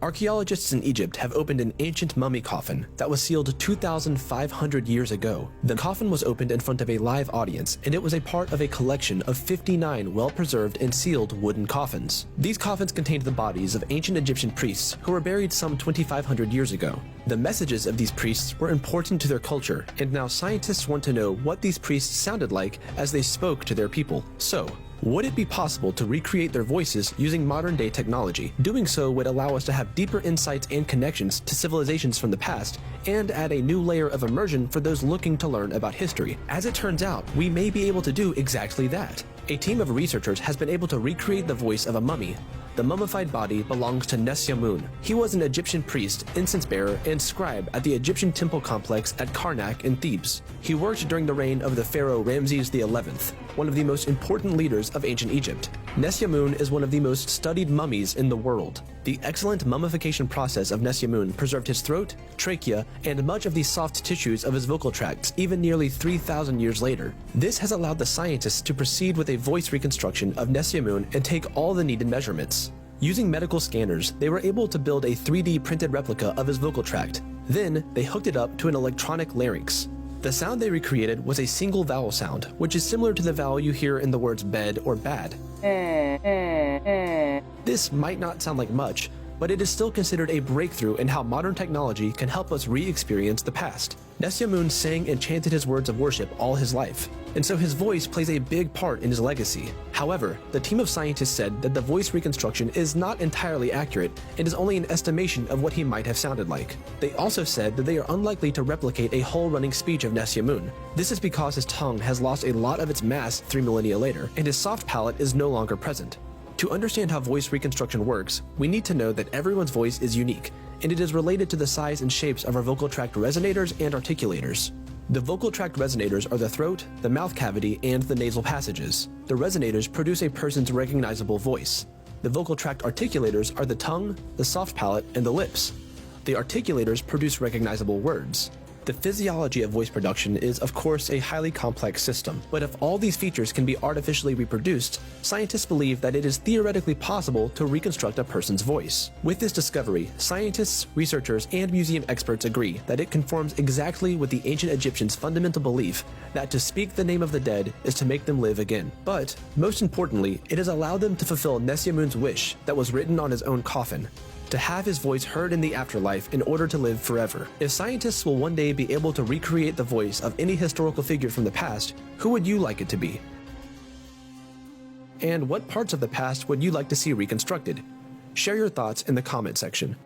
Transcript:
Archaeologists in Egypt have opened an ancient mummy coffin that was sealed 2,500 years ago. The coffin was opened in front of a live audience, and it was a part of a collection of 59 well-preserved and sealed wooden coffins. These coffins contained the bodies of ancient Egyptian priests who were buried some 2,500 years ago. The messages of these priests were important to their culture, and now scientists want to know what these priests sounded like as they spoke to their people. So, would it be possible to recreate their voices using modern-day technology? Doing so would allow us to have deeper insights and connections to civilizations from the past, and add a new layer of immersion for those looking to learn about history. As it turns out, we may be able to do exactly that. A team of researchers has been able to recreate the voice of a mummy. The mummified body belongs to Nesyamun. He was an Egyptian priest, incense bearer, and scribe at the Egyptian temple complex at Karnak in Thebes. He worked during the reign of the pharaoh Ramses XI, one of the most important leaders of ancient Egypt. Nesyamun is one of the most studied mummies in the world. The excellent mummification process of Nesyamun preserved his throat, trachea, and much of the soft tissues of his vocal tracts even nearly 3,000 years later. This has allowed the scientists to proceed with a voice reconstruction of Nesyamun and take all the needed measurements. Using medical scanners, they were able to build a 3D printed replica of his vocal tract. Then, they hooked it up to an electronic larynx. The sound they recreated was a single vowel sound, which is similar to the vowel you hear in the words bed or bad. This might not sound like much, but it is still considered a breakthrough in how modern technology can help us re-experience the past. Nesyamun sang and chanted his words of worship all his life, and so his voice plays a big part in his legacy. However, the team of scientists said that the voice reconstruction is not entirely accurate and is only an estimation of what he might have sounded like. They also said that they are unlikely to replicate a whole running speech of Nesyamun. This is because his tongue has lost a lot of its mass 3 millennia later, and his soft palate is no longer present. To understand how voice reconstruction works, we need to know that everyone's voice is unique, and it is related to the size and shapes of our vocal tract resonators and articulators. The vocal tract resonators are the throat, the mouth cavity, and the nasal passages. The resonators produce a person's recognizable voice. The vocal tract articulators are the tongue, the soft palate, and the lips. The articulators produce recognizable words. The physiology of voice production is, of course, a highly complex system, but if all these features can be artificially reproduced, scientists believe that it is theoretically possible to reconstruct a person's voice. With this discovery, scientists, researchers, and museum experts agree that it conforms exactly with the ancient Egyptians' fundamental belief that to speak the name of the dead is to make them live again. But, most importantly, it has allowed them to fulfill Nesyamun's wish that was written on his own coffin: to have his voice heard in the afterlife in order to live forever. If scientists will one day be able to recreate the voice of any historical figure from the past, who would you like it to be? And what parts of the past would you like to see reconstructed? Share your thoughts in the comment section.